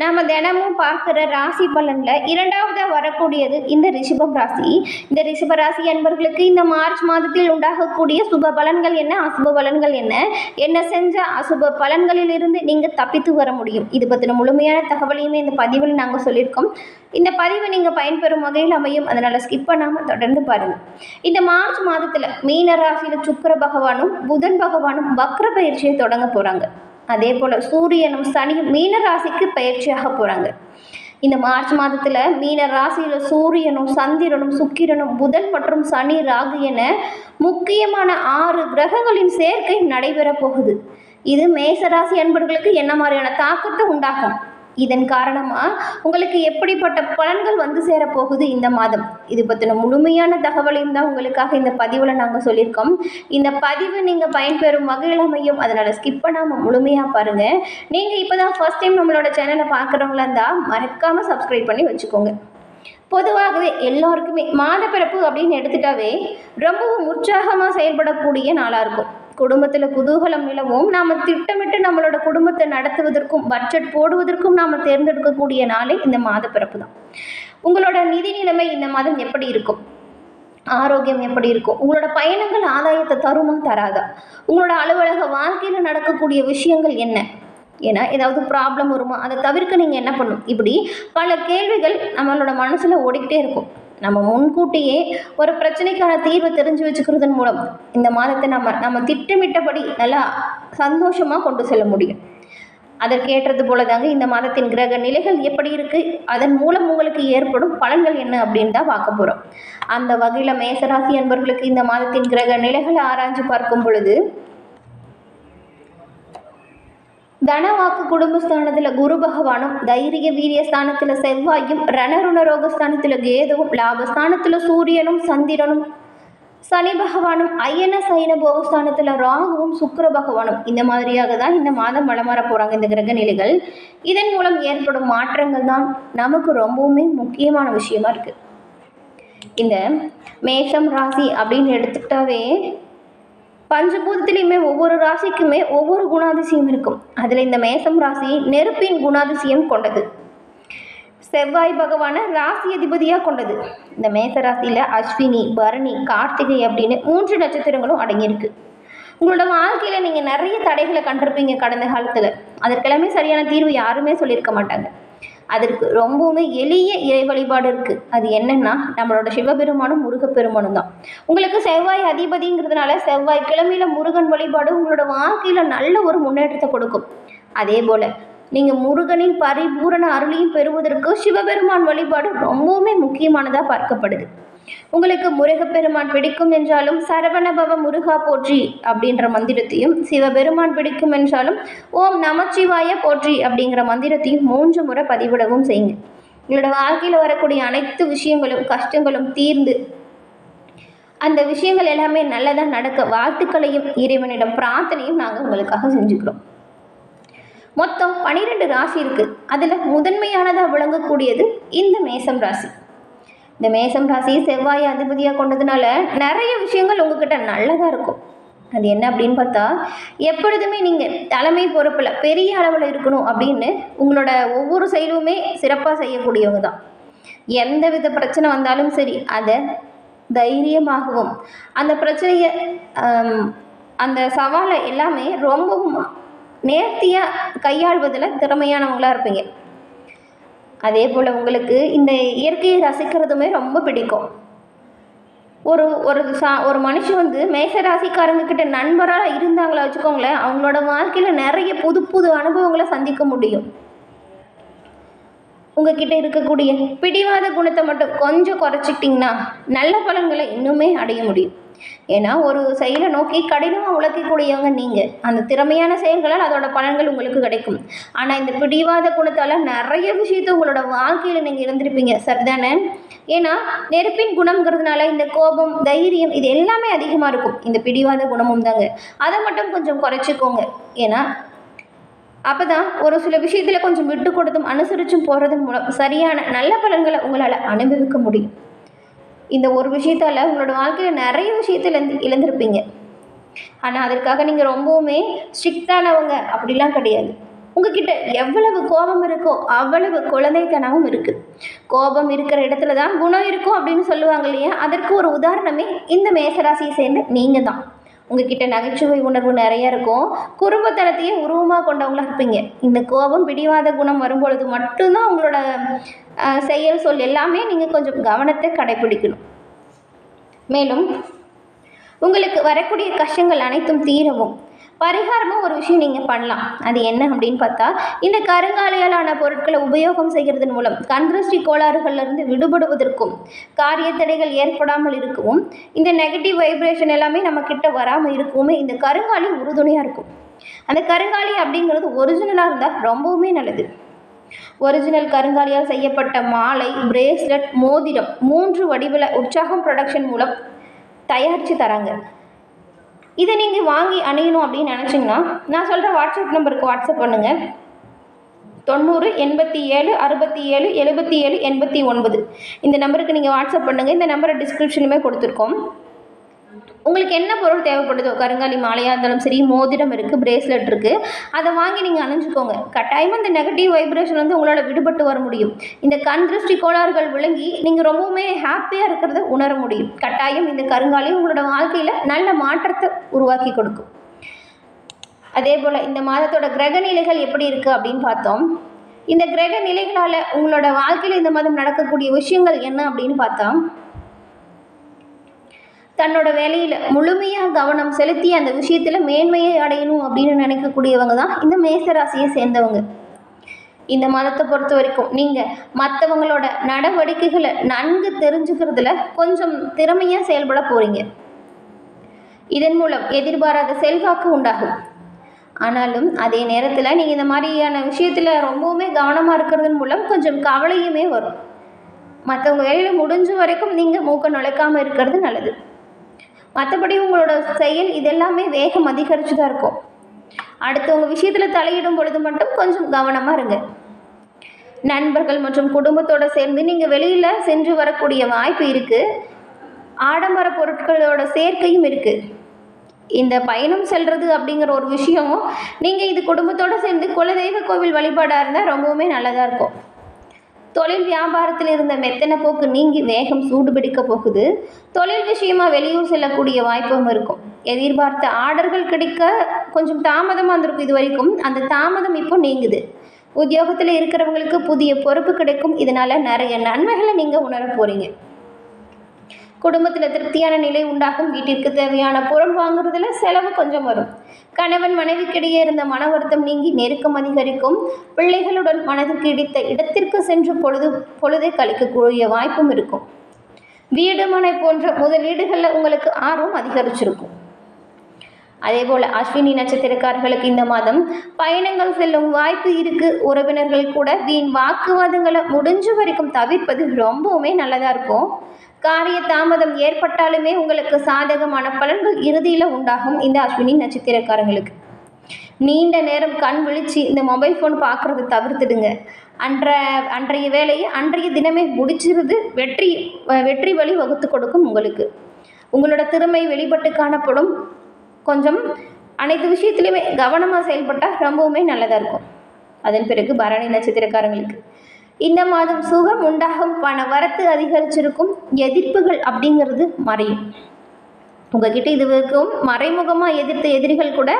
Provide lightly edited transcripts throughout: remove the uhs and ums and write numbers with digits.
நாம் தினமும் பார்க்குற ராசி பலனில் இரண்டாவதாக வரக்கூடியது இந்த ரிஷபம் ராசி. இந்த ரிஷப ராசி என்பவர்களுக்கு இந்த மார்ச் மாதத்தில் உண்டாகக்கூடிய சுப பலன்கள் என்ன, அசுப பலன்கள் என்ன, என்ன செஞ்சால் அசுப பலன்களில் இருந்து நீங்கள் தப்பித்து வர முடியும், இது பற்றின முழுமையான தகவலையுமே இந்த பதிவில் நாங்கள் சொல்லியிருக்கோம். இந்த பதிவை நீங்கள் பயன்பெறும் வகையில் அமையும், அதனால் ஸ்கிப் பண்ணாமல் தொடர்ந்து பாருங்கள். இந்த மார்ச் மாதத்தில் மீன ராசியில் சுக்கிர பகவானும் புதன் பகவானும் வக்ர பயிற்சியை தொடங்க போகிறாங்க. அதே போல் சூரியனும் சனியும் மீன ராசிக்கு பயிற்சியாக போகிறாங்க. இந்த மார்ச் மாதத்தில் மீன ராசியில் சூரியனும் சந்திரனும் சுக்கிரனும் புதன் மற்றும் சனி ராகு என முக்கியமான 6 கிரகங்களின் சேர்க்கை நடைபெற போகுது. இது மேசராசி அன்பர்களுக்கு என்ன மாதிரியான தாக்கத்தை உண்டாகும், இதன் காரணமாக உங்களுக்கு எப்படிப்பட்ட பலன்கள் வந்து சேரப்போகுது இந்த மாதம், இது பற்றின முழுமையான தகவலையும் தான் உங்களுக்காக இந்த பதிவில் நாங்கள் சொல்லியிருக்கோம். இந்த பதிவு நீங்கள் பயன்பெறும் வகையில் அமையும், அதனால் ஸ்கிப் பண்ணாமல் முழுமையாக பாருங்கள். நீங்கள் இப்போ தான் ஃபர்ஸ்ட் டைம் நம்மளோட சேனலை பார்க்குறவங்களா இருந்தால் மறக்காமல் சப்ஸ்கிரைப் பண்ணி வச்சுக்கோங்க. பொதுவாகவே எல்லோருக்குமே மாத பிறப்பு அப்படின்னு எடுத்துட்டாவே ரொம்பவும் உற்சாகமாக செயல்படக்கூடிய நாளாக இருக்கும். குடும்பத்தில் குதூகலம் நிலவும், நாம் திட்டமிட்டு நம்மளோட குடும்பத்தை நடத்துவதற்கும் பட்ஜெட் போடுவதற்கும் நாம் தேர்ந்தெடுக்கக்கூடிய நாளே இந்த மாத பிறப்பு தான். உங்களோட நிதி நிலைமை இந்த மாதம் எப்படி இருக்கும், ஆரோக்கியம் எப்படி இருக்கும், உங்களோட பயணங்கள் ஆதாயத்தை தருமா தராதா, உங்களோட அலுவலக வாழ்க்கையில் நடக்கக்கூடிய விஷயங்கள் என்ன, ஏன்னா ஏதாவது ப்ராப்ளம் வருமா, அதை தவிர்க்க நீங்கள் என்ன பண்ணணும், இப்படி பல கேள்விகள் நம்மளோட மனசில் ஓடிக்கிட்டே இருக்கும். நம்ம முன்கூட்டியே ஒரு பிரச்சனைக்கான தீர்வை தெரிஞ்சு வச்சுக்கிறதன் மூலம் இந்த மாதத்தை நம்ம திட்டமிட்டபடி நல்லா சந்தோஷமாக கொண்டு செல்ல முடியும். அதற்கேற்றது போல தாங்க இந்த மாதத்தின் கிரக நிலைகள் எப்படி இருக்குது, அதன் மூலம் உங்களுக்கு ஏற்படும் பலன்கள் என்ன அப்படின்னு தான் பார்க்க போகிறோம். அந்த வகையில் மேசராசி என்பவர்களுக்கு இந்த மாதத்தின் கிரக நிலைகளை ஆராய்ச்சி பார்க்கும் பொழுது தனவாக்கு குடும்பஸ்தானத்தில் குரு பகவானும், தைரிய வீரிய ஸ்தானத்தில் செவ்வாயும், ரணருணரோக ஸ்தானத்தில் கேதுவும், லாபஸ்தானத்தில் சூரியனும் சந்திரனும், சனி பகவானும், அயன சைன போகஸ்தானத்தில் ராகுவும், சுக்கிர பகவானும், இந்த மாதிரியாக தான் இந்த மாதம் வலம் வர போகிறாங்க இந்த கிரக நிலைகள். இதன் மூலம் ஏற்படும் மாற்றங்கள் தான் நமக்கு ரொம்பவுமே முக்கியமான விஷயமா இருக்குது. இந்த மேஷம் ராசி அப்படின்னு எடுத்துக்கிட்டாவே பஞ்சபூதத்திலையுமே ஒவ்வொரு ராசிக்குமே ஒவ்வொரு குணாதிசயம் இருக்கும். அதில் இந்த மேசம் ராசி நெருப்பின் குணாதிசயம் கொண்டது, செவ்வாய் பகவானை ராசி அதிபதியாக கொண்டது. இந்த மேச ராசியில் அஸ்வினி, பரணி, கார்த்திகை அப்படின்னு 3 நட்சத்திரங்களும் அடங்கியிருக்கு. உங்களோட வாழ்க்கையில் நீங்கள் நிறைய தடைகளை கண்டிருப்பீங்க கடந்த காலத்தில், அதற்கெல்லாமே சரியான தீர்வு யாருமே சொல்லியிருக்க மாட்டாங்க. அதற்கு ரொம்பவுமே எளிய இறை வழிபாடு இருக்குது. அது என்னென்னா நம்மளோட சிவபெருமானும் முருகப்பெருமானும் தான். உங்களுக்கு செவ்வாய் அதிபதிங்கிறதுனால செவ்வாய் கிழமையில் முருகன் வழிபாடு உங்களோட வாழ்க்கையில் நல்ல ஒரு முன்னேற்றத்தை கொடுக்கும். அதே போல் நீங்கள் முருகனின் பரிபூரண அருளையும் பெறுவதற்கு சிவபெருமான் வழிபாடு ரொம்பவுமே முக்கியமானதாக பார்க்கப்படுது. உங்களுக்கு முருகப்பெருமான் பிடிக்கும் என்றாலும் சரவணபவ முருகா போற்றி அப்படின்ற மந்திரத்தையும், சிவபெருமான் பிடிக்கும் என்றாலும் ஓம் நமச்சிவாய போற்றி அப்படிங்கிற மந்திரத்தையும் 3 முறை பதிவிடவும் செய்யுங்க. உங்களோட வாழ்க்கையில் வரக்கூடிய அனைத்து விஷயங்களும் கஷ்டங்களும் தீர்ந்து அந்த விஷயங்கள் எல்லாமே நல்லதாக நடக்க வாழ்த்துக்களையும் இறைவனிடம் பிரார்த்தனையும் நாங்கள் உங்களுக்காக செஞ்சுக்கிறோம். மொத்தம் 12 ராசி இருக்குது. அதில் முதன்மையானதாக விளங்கக்கூடியது இந்த மேசம் ராசி. இந்த மேசம் ராசி செவ்வாய் அதிபதியாக கொண்டதுனால நிறைய விஷயங்கள் உங்ககிட்ட நல்லதாக இருக்கும். அது என்ன அப்படின்னு பார்த்தா, எப்பொழுதுமே நீங்கள் தலைமை பொறுப்பில் பெரிய அளவில் இருக்கணும் அப்படின்னு உங்களோட ஒவ்வொரு செயலுமே சிறப்பாக செய்யக்கூடியவங்க தான். எந்த வித பிரச்சனை வந்தாலும் சரி அதை தைரியமாகவும் அந்த பிரச்சனையை அந்த சவாலை எல்லாமே ரொம்பவும் நேர்த்தியாக கையாள்வதில் திறமையானவங்களாக இருப்பீங்க. அதே போல் உங்களுக்கு இந்த இயற்கையை ரசிக்கிறதுமே ரொம்ப பிடிக்கும். ஒரு மனுஷன் வந்து மேசராசிக்காரங்க கிட்ட நண்பராக இருந்தாங்களா வச்சுக்கோங்களேன், அவங்களோட வாழ்க்கையில் நிறைய புது புது அனுபவங்களை சந்திக்க முடியும். உங்ககிட்ட இருக்கக்கூடிய பிடிவாத குணத்தை மட்டும் கொஞ்சம் குறைச்சிக்கிட்டிங்கன்னா நல்ல பலன்களை இன்னுமே அடைய முடியும். ஏன்னா ஒரு செயலை நோக்கி கடினமாக உழைக்கக்கூடியவங்க நீங்கள், அந்த திறமையான செயல்களால் அதோட பலன்கள் உங்களுக்கு கிடைக்கும். ஆனால் இந்த பிடிவாத குணத்தால் நிறைய விஷயத்தை உங்களோட வாழ்க்கையில் நீங்கள் இருந்திருப்பீங்க, சரிதானே? ஏன்னா நெருப்பின் குணம்ங்கிறதுனால இந்த கோபம், தைரியம் இது எல்லாமே அதிகமாக இருக்கும். இந்த பிடிவாத குணமும் தாங்க, அதை மட்டும் கொஞ்சம் குறைச்சிக்கோங்க. ஏன்னா அப்போ தான் ஒரு சில விஷயத்தில் கொஞ்சம் விட்டு கொடுத்தும் அனுசரிச்சும் போகிறதன் மூலம் சரியான நல்ல பலன்களை உங்களால் அனுபவிக்க முடியும். இந்த ஒரு விஷயத்தால் உங்களோட வாழ்க்கையில் நிறைய விஷயத்தில் இழந்திருப்பீங்க. ஆனால் அதற்காக நீங்கள் ரொம்பவுமே ஸ்ட்ரிக்டானவங்க அப்படிலாம் கிடையாது. உங்ககிட்ட எவ்வளவு கோபம் இருக்கோ அவ்வளவு குழந்தைத்தனமும் இருக்குது. கோபம் இருக்கிற இடத்துல தான் குணம் இருக்கும் அப்படின்னு சொல்லுவாங்க இல்லையா? அதற்கு ஒரு உதாரணமே இந்த மேசராசியை சேர்ந்த நீங்கள் தான். உங்ககிட்ட நகைச்சுவை உணர்வு நிறைய இருக்கும். குறும்புத்தனத்தையே உருவமாக கொண்டவங்களா இருப்பீங்க. இந்த கோபம் பிடிவாத குணம் வரும்பொழுது மட்டும்தான் உங்களோட செயல் சொல் எல்லாமே நீங்கள் கொஞ்சம் கவனத்தை கடைபிடிக்கணும். மேலும் உங்களுக்கு வரக்கூடிய கஷ்டங்கள் அனைத்தும் தீரவும் பரிகாரமாக ஒரு விஷயம் நீங்கள் பண்ணலாம். அது என்ன அப்படின்னு பார்த்தா, இந்த கருங்காலியாலான பொருட்களை உபயோகம் செய்கிறதன் மூலம் கண்திருஷ்டி கோளாறுகளிலிருந்து விடுபடுவதற்கும் காரிய தடைகள் ஏற்படாமல் இருக்கவும் இந்த நெகட்டிவ் வைப்ரேஷன் எல்லாமே நம்ம கிட்ட வராமல் இருக்கவுமே இந்த கருங்காலி உறுதுணையாக இருக்கும். அந்த கருங்காலி அப்படிங்கிறது ஒரிஜினலாக இருந்தால் ரொம்பவுமே நல்லது. ஒரிஜினல் கருங்காலியால் செய்யப்பட்ட மாலை, பிரேஸ்லெட், மோதிரம் 3 வடிவில் உற்சாகம் ப்ரொடக்ஷன் மூலம் தயாரித்து தராங்க. இதை நீங்கள் வாங்கி அணியணும் அப்படின்னு நினச்சிங்கன்னா நான் சொல்கிற வாட்ஸ்அப் நம்பருக்கு வாட்ஸ்அப் பண்ணுங்கள். 90 87 67 77 89 இந்த நம்பருக்கு நீங்கள் வாட்ஸ்அப் பண்ணுங்கள். இந்த நம்பரை டிஸ்கிரிப்ஷனுமே கொடுத்துருக்கோம். உங்களுக்கு என்ன பொருள் தேவைப்படுதோ, கருங்காலி மாலையாக இருந்தாலும் சரி, மோதிரம் இருக்குது, பிரேஸ்லெட் இருக்குது, அதை வாங்கி நீங்கள் அணிஞ்சுக்கோங்க. கட்டாயமாக இந்த நெகட்டிவ் வைப்ரேஷன் வந்து உங்களால் விடுபட்டு வர முடியும். இந்த கண் திருஷ்டி கோளாறுகள் விளங்கி நீங்கள் ரொம்பவுமே ஹாப்பியாக இருக்கிறத உணர முடியும். கட்டாயம் இந்த கருங்காலி உங்களோட வாழ்க்கையில் நல்ல மாற்றத்தை உருவாக்கி கொடுக்கும். அதே போல் இந்த மாதத்தோட கிரக நிலைகள் எப்படி இருக்குது அப்படின்னு பார்த்தோம். இந்த கிரக நிலைகளால் உங்களோட வாழ்க்கையில் இந்த மாதம் நடக்கக்கூடிய விஷயங்கள் என்ன அப்படின்னு பார்த்தா, தன்னோட வேலையில் முழுமையாக கவனம் செலுத்தி அந்த விஷயத்தில் மேன்மையை அடையணும் அப்படின்னு நினைக்கக்கூடியவங்க தான் இந்த மேசராசியை சேர்ந்தவங்க. இந்த மாதத்தை பொறுத்த வரைக்கும் நீங்கள் மற்றவங்களோட நடவடிக்கைகளை நன்கு தெரிஞ்சுக்கிறதுல கொஞ்சம் திறமையாக செயல்பட போகிறீங்க. இதன் மூலம் எதிர்பாராத செல்வாக்கு உண்டாகும். ஆனாலும் அதே நேரத்தில் நீங்கள் இந்த மாதிரியான விஷயத்தில் ரொம்பவுமே கவனமாக இருக்கிறதன் மூலம் கொஞ்சம் கவலையுமே வரும். மற்றவங்க வேலையில் முடிஞ்ச வரைக்கும் நீங்கள் மூக்க நுழைக்காமல் இருக்கிறது நல்லது. மற்றபடி உங்களோட செயல் இதெல்லாமே வேகம் அதிகரித்து தான் இருக்கும். அடுத்தவங்க விஷயத்தில் தலையிடும் பொழுது மட்டும் கொஞ்சம் கவனமாக இருங்க. நண்பர்கள் மற்றும் குடும்பத்தோடு சேர்ந்து நீங்கள் வெளியில் சென்று வரக்கூடிய வாய்ப்பு இருக்குது. ஆடம்பர பொருட்களோட சேர்க்கையும் இருக்குது. இந்த பயணம் செல்வது அப்படிங்கிற ஒரு விஷயம் நீங்கள் இது குடும்பத்தோடு சேர்ந்து குலதெய்வ கோவில் வழிபாடாக இருந்தால் ரொம்பவுமே நல்லதாக இருக்கும். தொழில் வியாபாரத்தில் இருந்த மெத்தனை போக்கு நீங்கி வேகம் சூடு பிடிக்க போகுது. தொழில் விஷயமாக வெளியூர் செல்லக்கூடிய வாய்ப்பும் இருக்கும். எதிர்பார்த்த ஆர்டர்கள் கிடைக்க கொஞ்சம் தாமதமாக இருந்திருக்கும் இது வரைக்கும். அந்த தாமதம் இப்போ நீங்குது. உத்தியோகத்தில் இருக்கிறவங்களுக்கு புதிய பொறுப்பு கிடைக்கும். இதனால் நிறைய நன்மைகளை நீங்கள் உணர போகிறீங்க. குடும்பத்தில் திருப்தியான நிலை உண்டாகும். வீட்டிற்கு தேவையான பொருள் வாங்குறதுல செலவு கொஞ்சம் வரும். கணவன் மனைவிக்கிடையே இருந்த மன வருத்தம் நீங்கி நெருக்கம் அதிகரிக்கும். பிள்ளைகளுடன் மனதுக்கு இடித்த இடத்திற்கு சென்று பொழுதை கழிக்கக்கூடிய வாய்ப்பும் இருக்கும். வீடு மனை போன்ற முதலீடுகளில் உங்களுக்கு ஆர்வம் அதிகரிச்சிருக்கும். அதே போல் அஸ்வினி நட்சத்திரக்காரர்களுக்கு இந்த மாதம் பயணங்கள் செல்லும் வாய்ப்பு இருக்குது. உறவினர்கள் கூட வீண் வாக்குவாதங்களை முடிஞ்ச வரைக்கும் தவிர்ப்பது ரொம்பவுமே நல்லதாக இருக்கும். காரிய தாமதம் ஏற்பட்டாலுமே உங்களுக்கு சாதகமான பலன்கள் இறுதியில் உண்டாகும். இந்த அஸ்வினி நட்சத்திரக்காரங்களுக்கு நீண்ட நேரம் கண் விழிச்சு இந்த மொபைல் ஃபோன் பார்க்குறத தவிர்த்துடுங்க. அன்றைய வேலையை அன்றைய தினமே முடிச்சிருது வெற்றி வழி வகுத்து கொடுக்கும். உங்களோட திறமை வெளிப்பட்டு காணப்படும். கொஞ்சம் அனைத்து விஷயத்துலையுமே கவனமாக செயல்பட்டால் ரொம்பவுமே நல்லதாக இருக்கும். அதன் பிறகு பரணி நட்சத்திரக்காரங்களுக்கு இந்த மாதம் சுகம் உண்டாகும். பண வரத்து அதிகரிச்சிருக்கும். எதிர்ப்புகள் அப்படிங்கிறது மறையும். உங்ககிட்ட இது வரைக்கும் மறைமுகமாக எதிர்த்த எதிரிகள் கூட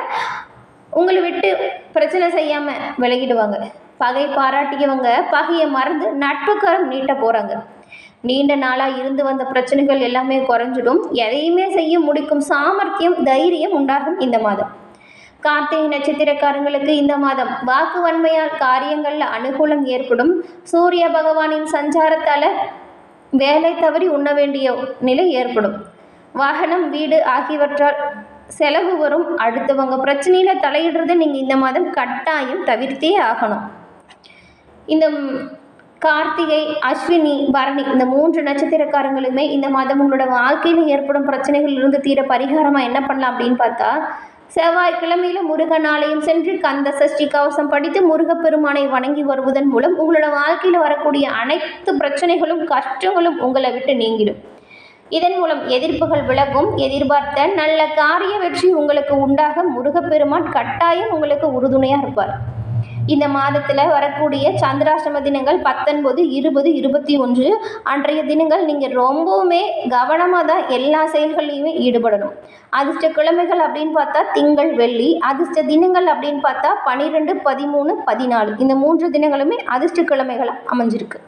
உங்களை விட்டு பிரச்சனை செய்யாமல் விலகிடுவாங்க. பகை பாராட்டியவங்க பகையை மறந்து நட்புக்கரம் நீட்ட போகிறாங்க. நீண்ட நாளாக இருந்து வந்த பிரச்சனைகள் எல்லாமே குறைஞ்சிடும். எதையுமே செய்ய முடிக்கும் சாமர்த்தியம், தைரியம் உண்டாகும் இந்த மாதம். கார்த்திகை நட்சத்திரக்காரங்களுக்கு இந்த மாதம் வாக்கு வன்மையால் காரியங்களில் அனுகூலம் ஏற்படும். சூரிய பகவானின் சஞ்சாரத்தால் வேலை தவறி உண்ண வேண்டிய நிலை ஏற்படும். வாகனம், வீடு ஆகியவற்றால் செலவு வரும். அடுத்தவங்க பிரச்சனையில் தலையிடுறதை நீங்கள் இந்த மாதம் கட்டாயம் தவிர்த்தே ஆகணும். இந்த கார்த்திகை, அஸ்வினி, பரணி இந்த 3 நட்சத்திரக்காரங்களுமே இந்த மாதம் உங்களோட வாழ்க்கையில் ஏற்படும் பிரச்சனைகள் இருந்து தீர பரிகாரமாக என்ன பண்ணலாம் அப்படின்னு பார்த்தா, செவ்வாய்க்கிழமையில் முருகன் ஆலயம் சென்று கந்த சஷ்டி கவசம் படித்து முருகப்பெருமானை வணங்கி வருவதன் மூலம் உங்களோட வாழ்க்கையில் வரக்கூடிய அனைத்து பிரச்சனைகளும் கஷ்டங்களும் உங்களை விட்டு நீங்கிடும். இதன் மூலம் எதிர்ப்புகள் விலகும். எதிர்பார்த்த நல்ல காரிய வெற்றி உங்களுக்கு உண்டாக முருகப்பெருமான் கட்டாயம் உங்களுக்கு உறுதுணையாக இருப்பார். இந்த மாதத்தில் வரக்கூடிய சந்திராஷ்டம தினங்கள் 19, 20, 21 அன்றைய தினங்கள் நீங்கள் ரொம்பவுமே கவனமாக தான் எல்லா செயல்கள்லையுமே ஈடுபடணும். அதிர்ஷ்ட கிழமைகள் அப்படின்னு பார்த்தா திங்கள், வெள்ளி. அதிர்ஷ்ட தினங்கள் அப்படின்னு பார்த்தா 12, 13, 14 இந்த 3 தினங்களுமே அதிர்ஷ்ட கிழமைகளாக அமைஞ்சிருக்கு.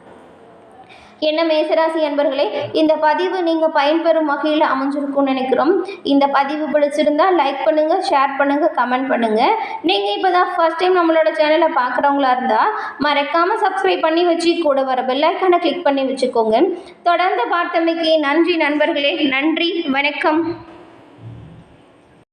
என்ன மேசராசி அன்பர்களே, இந்த பதிவு நீங்கள் பயன்பெறும் வகையில் அமைஞ்சிருக்கும்னு நினைக்கிறோம். இந்த பதிவு பிடிச்சிருந்தா லைக் பண்ணுங்கள், ஷேர் பண்ணுங்கள், கமெண்ட் பண்ணுங்கள். நீங்கள் இப்போ தான் ஃபர்ஸ்ட் டைம் நம்மளோட சேனலை பார்க்குறவங்களா இருந்தால் மறக்காமல் சப்ஸ்கிரைப் பண்ணி வச்சு கூட வர பெல் ஐக்கானை கிளிக் பண்ணி வச்சுக்கோங்க. தொடர்ந்து பார்த்தமைக்கு நன்றி நண்பர்களே. நன்றி, வணக்கம்.